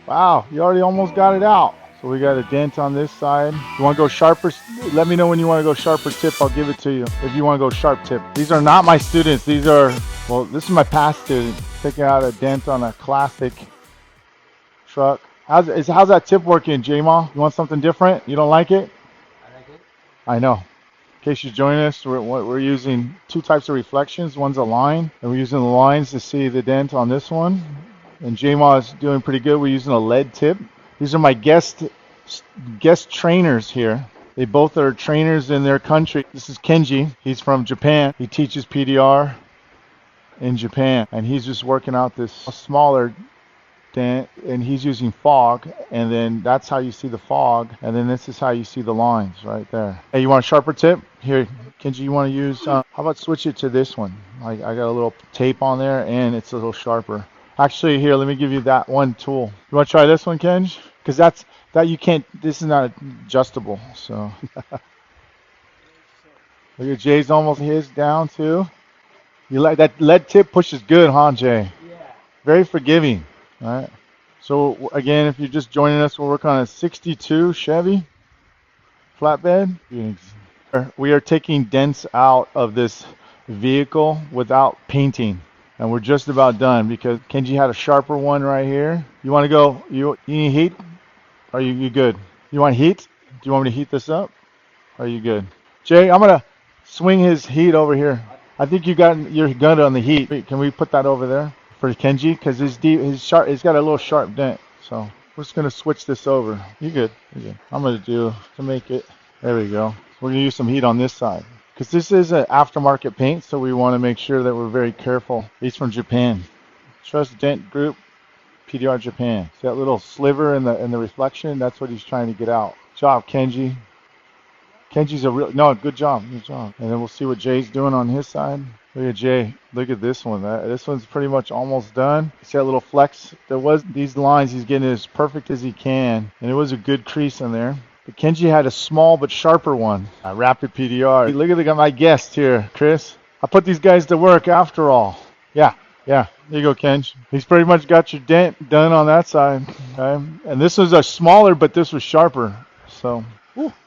Wow, you already almost got it out. So we got a dent on this side. You want to go sharper? Let me know when you want to go sharper tip. I'll give it to you if you want to go sharp tip. These are not my students. These are, well, this is my past student. Taking out a dent on a classic truck. How's that tip working, J-Ma? You want something different? You don't like it? I like it. I know. In case you join us, we're using two types of reflections. One's a line, and we're using the lines to see the dent on this one. And J-Ma is doing pretty good. We're using a lead tip. These are my guest trainers here. They both are trainers in their country. This is Kenji. He's from Japan. He teaches PDR in Japan, and he's just working out this smaller dent, and he's using fog, and then that's how you see the fog, and then this is how you see the lines right there. Hey, you want a sharper tip? Here, Kenji, you want to use, how about switch it to this one? I got a little tape on there, and it's a little sharper. Actually, here, let me give you that one tool. You want to try this one, Kenj? Because that you can't, this is not adjustable, so. Look at Jay's almost his down too. You like that lead tip pushes good, huh, Jay? Yeah. Very forgiving. All right. So again, if you're just joining us, we'll work on a 62 Chevy flatbed. We are taking dents out of this vehicle without painting, and we're just about done because Kenji had a sharper one right here. You want to go? You need heat? Are you good? You want heat? Do you want me to heat this up? Are you good? Jay, I'm gonna swing his heat over here. I think you got your gun on the heat. Wait, can we put that over there for Kenji? Because his sharp, he's got a little sharp dent. So we're just gonna switch this over. You good? You good? I'm gonna do to make it. There we go. We're gonna use some heat on this side because this is an aftermarket paint, so we want to make sure that we're very careful. He's from Japan. Trust Dent Group, PDR Japan. See that little sliver in the reflection? That's what he's trying to get out. Good job, Kenji. Kenji's a real good job, good job. And then we'll see what Jay's doing on his side. Look at Jay. Look at this one. This one's pretty much almost done. See that little flex? There was these lines. He's getting it as perfect as he can, and it was a good crease in there. But Kenji had a small but sharper one. Rapid PDR. Look at my guest here, Chris. I put these guys to work after all. Yeah. There you go, Kenj. He's pretty much got your dent done on that side. Okay? And this was a smaller, but this was sharper. So,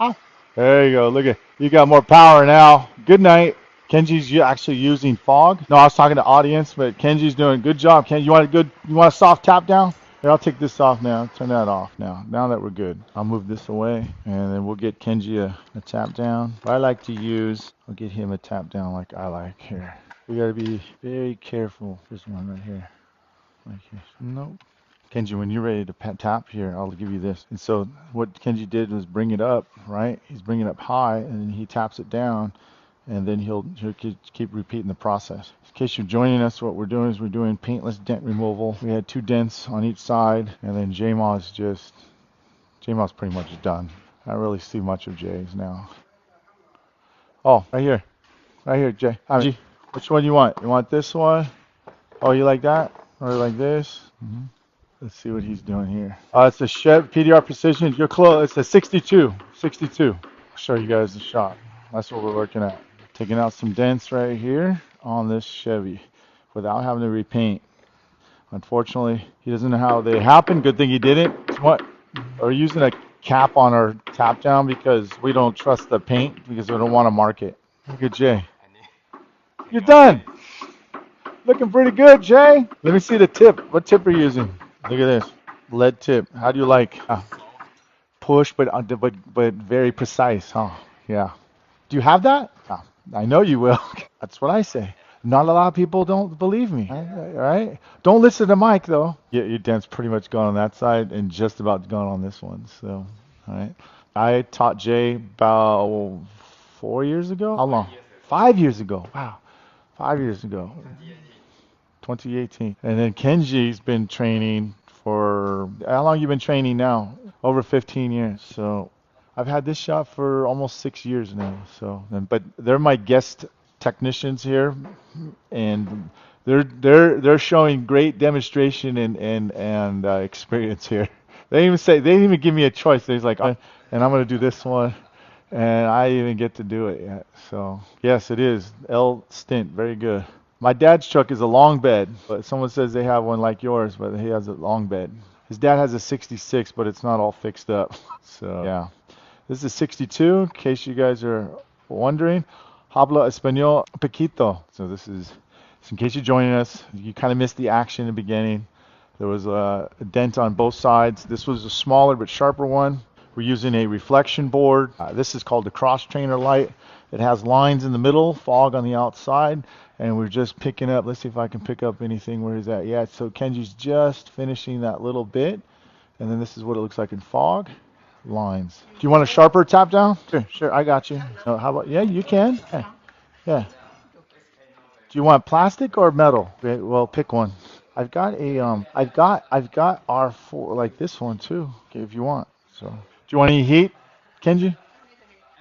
ow. There you go. Look at you got more power now. Good night. Kenji's actually using fog. No, I was talking to audience, but Kenji's doing a good job. Ken, you want a soft tap down? Here, I'll take this off now. Turn that off now. Now that we're good, I'll move this away, and then we'll get Kenji a tap down. What I like to use, I'll get him a tap down like I like here. We gotta be very careful. This one right here. Like here. Nope. Kenji, when you're ready to tap here, I'll give you this. And so what Kenji did was bring it up, right? He's bringing it up high, and then he taps it down, and then he'll keep repeating the process. In case you're joining us, what we're doing is we're doing paintless dent removal. We had 2 dents on each side, and then J-Ma's pretty much done. I don't really see much of Jay's now. Oh, right here, Jay. G, which one you want? You want this one? Oh, you like that? Or like this? Mm-hmm. Let's see what he's doing here. It's a Chevy PDR Precision. You're close. It's a 62. I'll show you guys the shot. That's what we're working at. Taking out some dents right here on this Chevy without having to repaint. Unfortunately, he doesn't know how they happen. Good thing he didn't. What? We're using a cap on our tap down because we don't trust the paint because we don't want to mark it. Look at Jay. You're done. Looking pretty good, Jay. Let me see the tip. What tip are you using? Look at this. Lead tip. How do you like? Push, but very precise, huh? Yeah. Do you have that? I know you will. That's what I say. Not a lot of people don't believe me. All right? Don't listen to Mike, though. Yeah, your dent's pretty much gone on that side and just about gone on this one. So, all right. I taught Jay about 4 years ago. How long? 5 years ago. Wow. 5 years ago. 2018. And then Kenji's been training for, how long you been training now? Over 15 years. So I've had this shop for almost 6 years now. So, but they're my guest technicians here, and they're showing great demonstration and experience here. They didn't even give me a choice. They're like, and I'm gonna do this one, and I didn't even get to do it yet. So yes, it is L Stint, very good. My dad's truck is a long bed, but someone says they have one like yours, but he has a long bed. His dad has a 66, but it's not all fixed up. So yeah, this is a 62. In case you guys are wondering, habla español poquito. So this is, so in case you're joining us, you kind of missed the action in the beginning. There was a dent on both sides. This was a smaller but sharper one. We're using a reflection board. This is called the cross trainer light. It has lines in the middle, fog on the outside, and we're just picking up. Let's see if I can pick up anything. Where is that? Yeah, so Kenji's just finishing that little bit, and then this is what it looks like in fog. Lines. Do you want a sharper tap down? Sure, I got you. How about, yeah, you can. Yeah. Do you want plastic or metal? Okay, well, pick one. I've got a I've got R4 like this one too. Okay, if you want. So, do you want any heat, Kenji?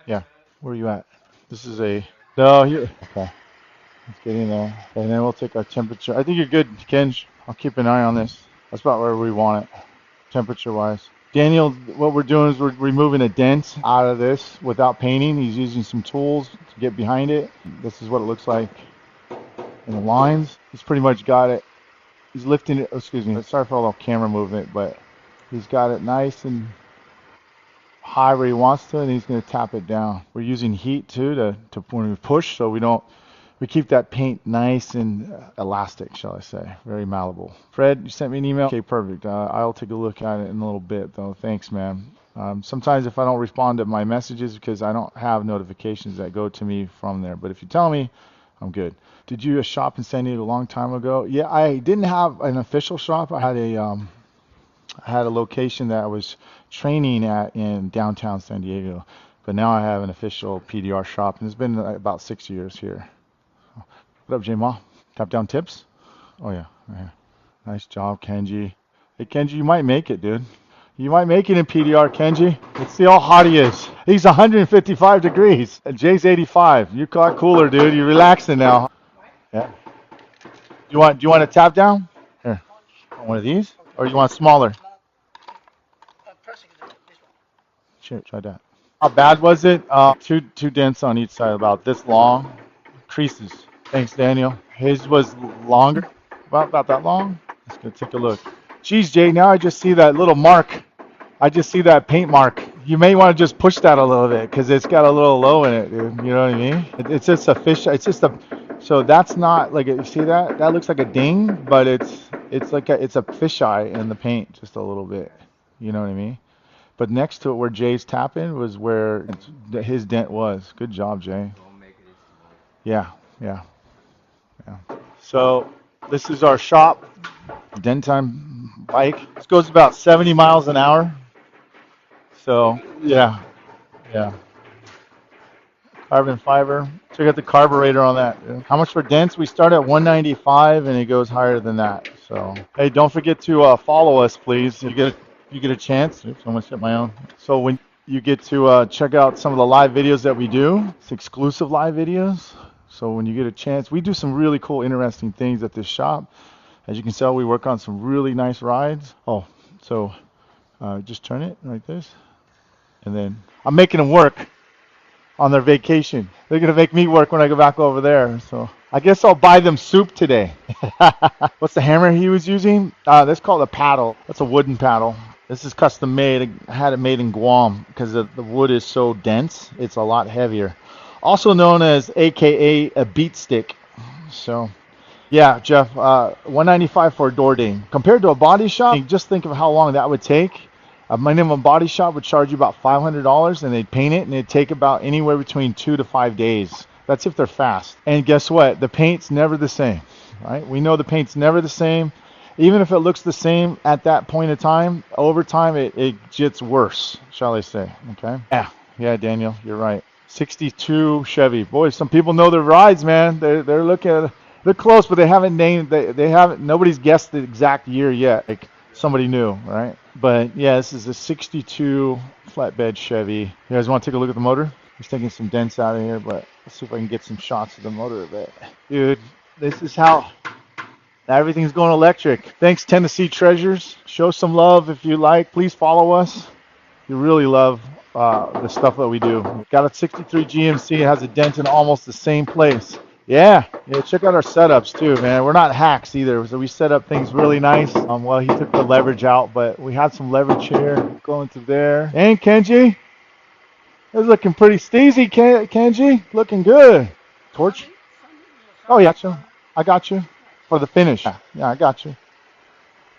Yeah. Where are you at? This is a no. You okay? Let's get in there, and then we'll take our temperature. I think you're good, Kenj. I'll keep an eye on this. That's about where we want it, temperature-wise. Daniel, what we're doing is we're removing a dent out of this without painting. He's using some tools to get behind it. This is what it looks like in the lines. He's pretty much got it. He's lifting it. Oh, excuse me. Sorry for all the camera movement, but he's got it nice and high where he wants to, and he's going to tap it down. We're using heat too to when we push, so we keep that paint nice and elastic, shall I say, very malleable. Fred, you sent me an email. Okay, perfect. I'll take a look at it in a little bit, though. Thanks, man. Sometimes if I don't respond to my messages because I don't have notifications that go to me from there, but if you tell me, I'm good. Did you shop in San Diego a long time ago? Yeah, I didn't have an official shop. I had a location that I was training at in downtown San Diego, but now I have an official PDR shop, and it's been about 6 years here. What up, J-Ma? Tap down tips? Oh yeah. Nice job, Kenji. Hey, Kenji, you might make it, dude. You might make it in PDR, Kenji. Let's see how hot he is. He's 155 degrees. And Jay's 85. You got cooler, dude. You're relaxing now. Yeah. Do you want a tap down? Here. One of these? Or you want smaller? Sure, try that. How bad was it? Two dents on each side, about this long. Creases. Thanks, Daniel. His was longer, about that long. Let's go take a look. Geez, Jay, now I just see that little mark. I just see that paint mark. You may want to just push that a little bit because it's got a little low in it, dude. You know what I mean? It's just a fish. It's just a. So that's not like, you see that? That looks like a ding, but it's like it's a fisheye in the paint, just a little bit. You know what I mean? But next to it, where Jay's tapping, was where his dent was. Good job, Jay. Yeah. So this is our shop, Dent Time bike. This goes about 70 miles an hour. So yeah. Carbon fiber. Check out the carburetor on that. How much for dents? We start at 195 and it goes higher than that. So hey, don't forget to follow us, please. You get a chance. Oops, I almost hit my own. So when you get to check out some of the live videos that we do, it's exclusive live videos. So when you get a chance, we do some really cool, interesting things at this shop. As you can tell, we work on some really nice rides. Oh, so just turn it like this. And then I'm making them work on their vacation. They're going to make me work when I go back over there. So I guess I'll buy them soup today. What's the hammer he was using? That's called a paddle. That's a wooden paddle. This is custom made. I had it made in Guam because the wood is so dense. It's a lot heavier. Also known as AKA a beat stick. So yeah, Jeff, 195 for a door ding. Compared to a body shop, just think of how long that would take. A minimum body shop would charge you about $500, and they'd paint it, and it'd take about anywhere between 2 to 5 days. That's if they're fast. And guess what? The paint's never the same, right? We know the paint's never the same. Even if it looks the same at that point in time, over time it gets worse, shall I say? Okay. Yeah, Daniel, you're right. 62 Chevy. Boy, some people know their rides, man. They're looking at, they're close, but they haven't named. They haven't. Nobody's guessed the exact year yet. Like somebody new, right? But yeah, this is a 62 flatbed Chevy. You guys want to take a look at the motor? Just taking some dents out of here, but let's see if I can get some shots of the motor a bit. Dude, this is how everything's going electric. Thanks, Tennessee Treasures. Show some love if you like. Please follow us. You really love the stuff that we do. Got a 63 GMC. It has a dent in almost the same place. Yeah, yeah. Check out our setups too, man. We're not hacks either, so we set up things really nice. Well, he took the leverage out, but we had some leverage here going to there. And Kenji, it's looking pretty steezy. Kenji, looking good. Torch. Oh yeah, so I got you for the finish. Yeah, I got you.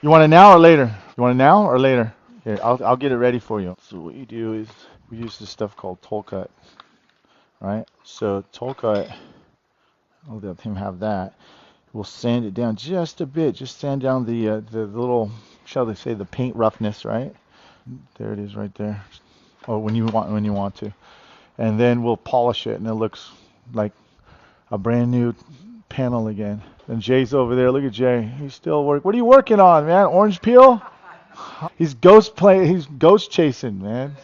You want it now or later? You want it now or later? Here, I'll get it ready for you. So what you do is we use this stuff called toll cut, right? So toll cut, I'll let him have that. We'll sand it down just a bit. Just sand down the little, shall they say, the paint roughness, right? There it is, right there. Oh, when you want to, and then we'll polish it, and it looks like a brand new panel again. And Jay's over there. Look at Jay. He's still working. What are you working on, man? Orange peel? He's ghost chasing, man.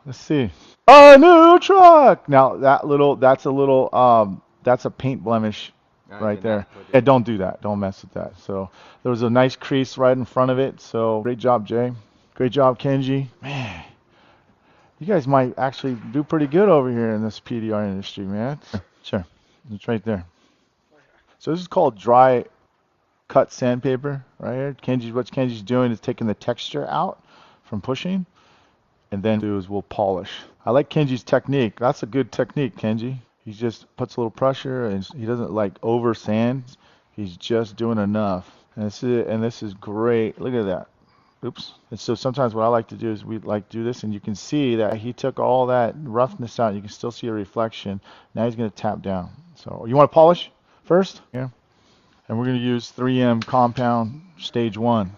Let's see. A new truck. Now that's a paint blemish right there. Yeah, don't do that. Don't mess with that. So there was a nice crease right in front of it. So great job, Jay. Great job, Kenji. Man, you guys might actually do pretty good over here in this PDR industry, man. Sure. It's right there. So this is called dry cut sandpaper right here. What Kenji's doing is taking the texture out from pushing, and then we'll polish. I like Kenji's technique. That's a good technique, Kenji. He just puts a little pressure, and he doesn't like over sand. He's just doing enough. And this is great. Look at that. Oops. And so sometimes what I like to do is we like do this, and you can see that he took all that roughness out. You can still see a reflection. Now he's going to tap down. So you want to polish first? Yeah. And we're going to use 3M compound stage 1.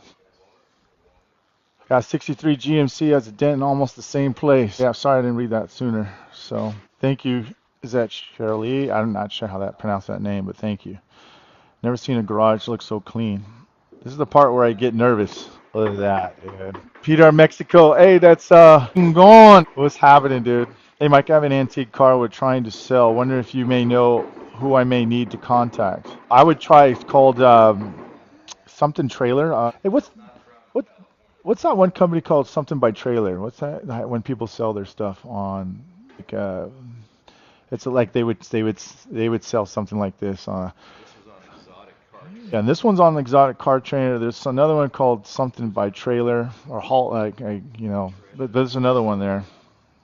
Got 63 GMC has a dent in almost the same place. Yeah, sorry I didn't read that sooner. So thank you. Is that Shirley? I'm not sure how that pronounce that name, but thank you. Never seen a garage look so clean. This is the part where I get nervous. Look at that, dude. PDR Mexico. Hey, that's gone. What's happening, dude? Hey, Mike, I have an antique car we're trying to sell. Wonder if you may know who I may need to contact. I would try. It's called something trailer. Hey, what's that one company called? Something by Trailer. What's that? When people sell their stuff on, like, it's like they would sell something like this. Yeah, and this one's on Exotic Car Trainer. There's another one called something by Trailer or Halt. There's another one there.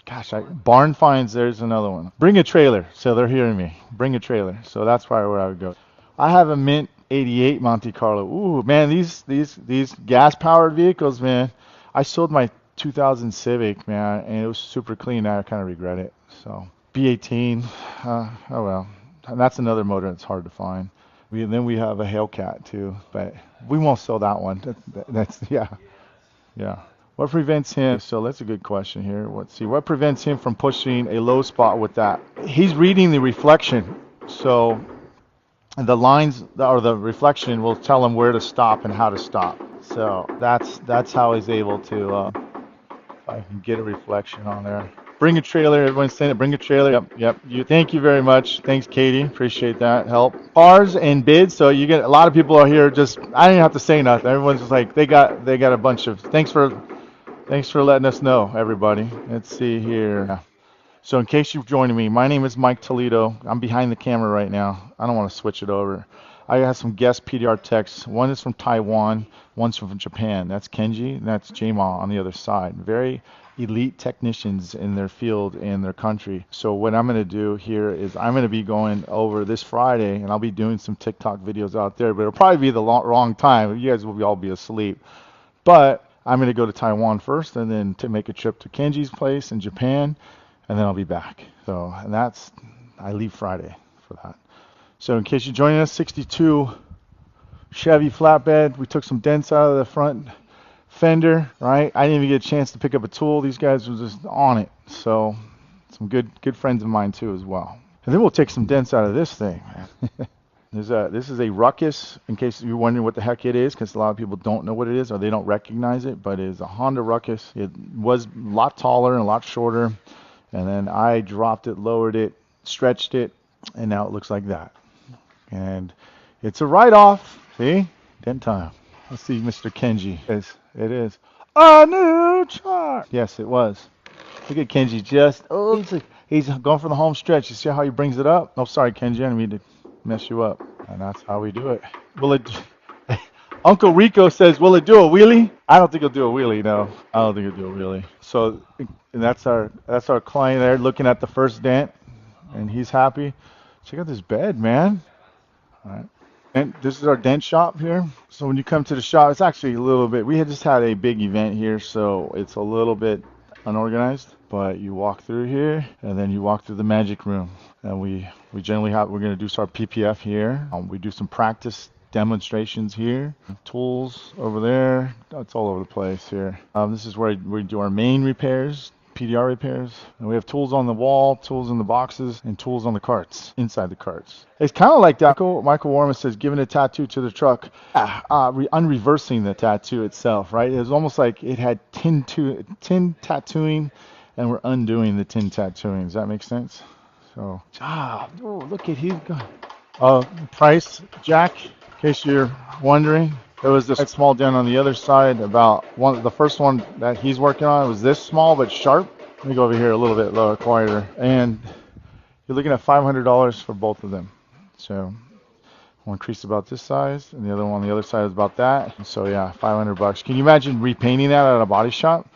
Gosh, Barn Finds. There's another one. Bring a trailer. So they're hearing me. Bring a trailer. So that's probably where I would go. I have a mint 88 Monte Carlo. Ooh, man, these gas-powered vehicles, man. I sold my 2000 Civic, man, and it was super clean. I kind of regret it. So B18. Oh well. And that's another motor that's hard to find. Then we have a Hellcat too, but we won't sell that one. That's yeah. What prevents him? So that's a good question here. Let's see. What prevents him from pushing a low spot with that? He's reading the reflection, so the lines or the reflection will tell him where to stop and how to stop. So that's how he's able to. If I can get a reflection on there. Bring a trailer. Everyone's saying it. Bring a trailer. Yep. Thank you very much. Thanks, Katie. Appreciate that help. Cars and bids. So you get a lot of people are here. Just I didn't have to say nothing. Everyone's just like they got a bunch of. Thanks for letting us know, everybody. Let's see here. So in case you've joined me, my name is Mike Toledo. I'm behind the camera right now. I don't want to switch it over. I have some guest PDR techs. One is from Taiwan. One's from Japan. That's Kenji. And that's J-Ma on the other side. Very elite technicians in their field and their country. So what I'm going to do here is I'm going to be going over this Friday, and I'll be doing some TikTok videos out there, but it'll probably be the wrong time. You guys will all be asleep. But I'm going to go to Taiwan first, and then to make a trip to Kenji's place in Japan, and then I'll be back. So, and I leave Friday for that. So in case you're joining us, 62 Chevy flatbed. We took some dents out of the front fender, right? I didn't even get a chance to pick up a tool. These guys were just on it. So some good friends of mine too as well. And then we'll take some dents out of this thing, man. This is a Ruckus, in case you're wondering what the heck it is, because a lot of people don't know what it is or they don't recognize it, but it is a Honda Ruckus. It was a lot taller and a lot shorter, and then I dropped it, lowered it, stretched it, and now it looks like that. And it's a write-off. See? Dent Time. Let's see, Mr. Kenji. It is. A new truck. Yes, it was. Look at Kenji. He's going for the home stretch. You see how he brings it up? Oh, sorry, Kenji. I didn't mean to mess you up. And that's how we do it. Will it? Uncle Rico says, will it do a wheelie? I don't think it'll do a wheelie, no. I don't think it'll do a wheelie. So and that's our client there looking at the first dent, and he's happy. Check out this bed, man. All right. And this is our dent shop here. So when you come to the shop, it's actually a little bit, we had just had a big event here, so it's a little bit unorganized. But you walk through here, and then you walk through the magic room. And we generally have, we're going to do our PPF here. We do some practice demonstrations here. Tools over there. It's all over the place here. This is where we do our main repairs, PDR repairs. And we have tools on the wall, tools in the boxes, and tools on the carts, inside the carts. It's kind of like that. Michael Warman says, giving a tattoo to the truck, unreversing the tattoo itself, right? It was almost like it had tin tattooing, and we're undoing the tin tattooing. Does that make sense? So, look at him. Price, Jack, in case you're wondering. There was this small dent on the other side. The first one that he's working on was this small but sharp. Let me go over here a little bit lower, quieter. And you're looking at $500 for both of them. So one crease about this size, and the other one on the other side is about that. So yeah, $500. Can you imagine repainting that at a body shop?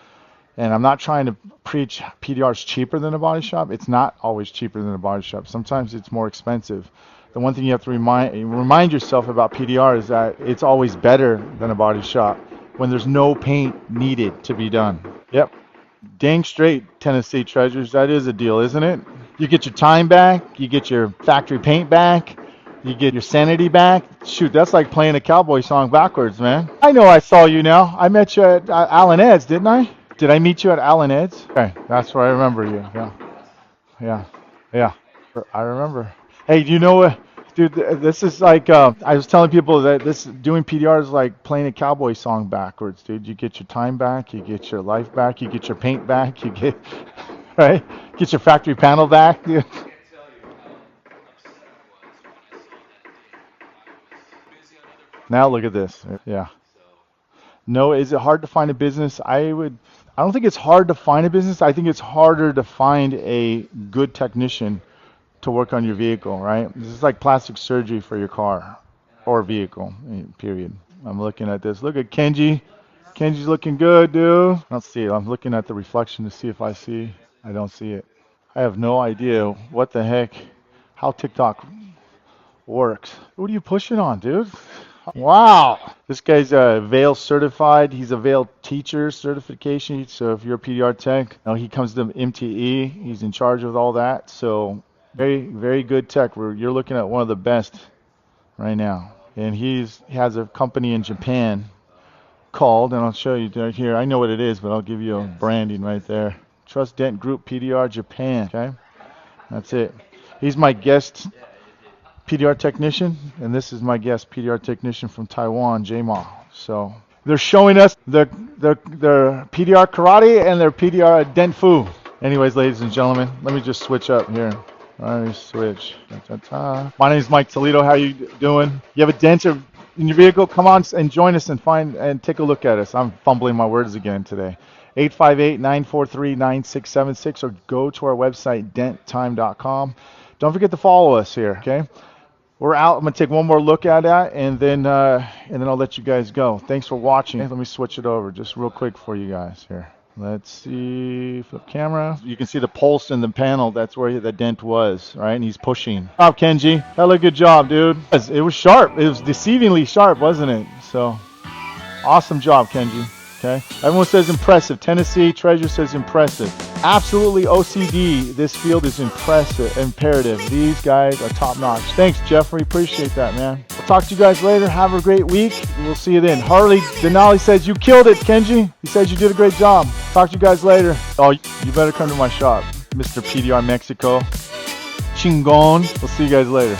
And I'm not trying to preach PDR is cheaper than a body shop. It's not always cheaper than a body shop. Sometimes it's more expensive. The one thing you have to remind yourself about PDR is that it's always better than a body shop when there's no paint needed to be done. Yep. Dang straight, Tennessee treasures. That is a deal, isn't it? You get your time back. You get your factory paint back. You get your sanity back. Shoot, that's like playing a cowboy song backwards, man. I know I saw you now. I met you at Alan Ed's, didn't I? Did I meet you at Alan Ed's? Okay, that's where I remember you. Yeah. I remember. Hey, do you know what? Dude, this is like, I was telling people that doing PDR is like playing a cowboy song backwards, dude. You get your time back, you get your life back, you get your paint back, you get, right? Get your factory panel back, dude. Now look at this. Yeah. No, is it hard to find a business? I don't think it's hard to find a business. I think it's harder to find a good technician to work on your vehicle, right? This is like plastic surgery for your car or vehicle, period. I'm looking at this. Look at Kenji. Kenji's looking good, dude. Let's see. I'm looking at the reflection to see if I see. I don't see it. I have no idea what the heck, how TikTok works. What are you pushing on, dude? Wow. This guy's Vail certified. He's a Vail teacher certification. So if you're a PDR tech, he comes to MTE. He's in charge of all that. So very, very good tech. You're looking at one of the best right now. And he has a company in Japan called, and I'll show you right here. I know what it is, but I'll give you a branding right there. Trust Dent Group PDR Japan. Okay, that's it. He's my guest PDR technician, and this is my guest PDR technician from Taiwan, J-Ma. So they're showing us their PDR karate and their PDR dent fu. Anyways, ladies and gentlemen, let me just switch up here. All right, switch. My name is Mike Toledo. How you doing? You have a dent in your vehicle? Come on and join us and take a look at us. I'm fumbling my words again today. 858-943-9676, or go to our website, denttime.com. Don't forget to follow us here, okay? We're out. I'm going to take one more look at that, and then I'll let you guys go. Thanks for watching. Let me switch it over just real quick for you guys here. Let's see. Flip camera. You can see the pulse in the panel. That's where the dent was, right? And he's pushing. Good job, Kenji. Hella good job, dude. It was sharp. It was deceivingly sharp, wasn't it? So, awesome job, Kenji. Okay. Everyone says impressive. Tennessee Treasure says impressive. Absolutely OCD. This field is impressive, imperative. These guys are top notch. Thanks, Jeffrey. Appreciate that, man. We'll talk to you guys later. Have a great week. We'll see you then. Harley Denali says you killed it, Kenji. He says you did a great job. Talk to you guys later. Oh, you better come to my shop, Mr. PDR Mexico. Chingon. We'll see you guys later.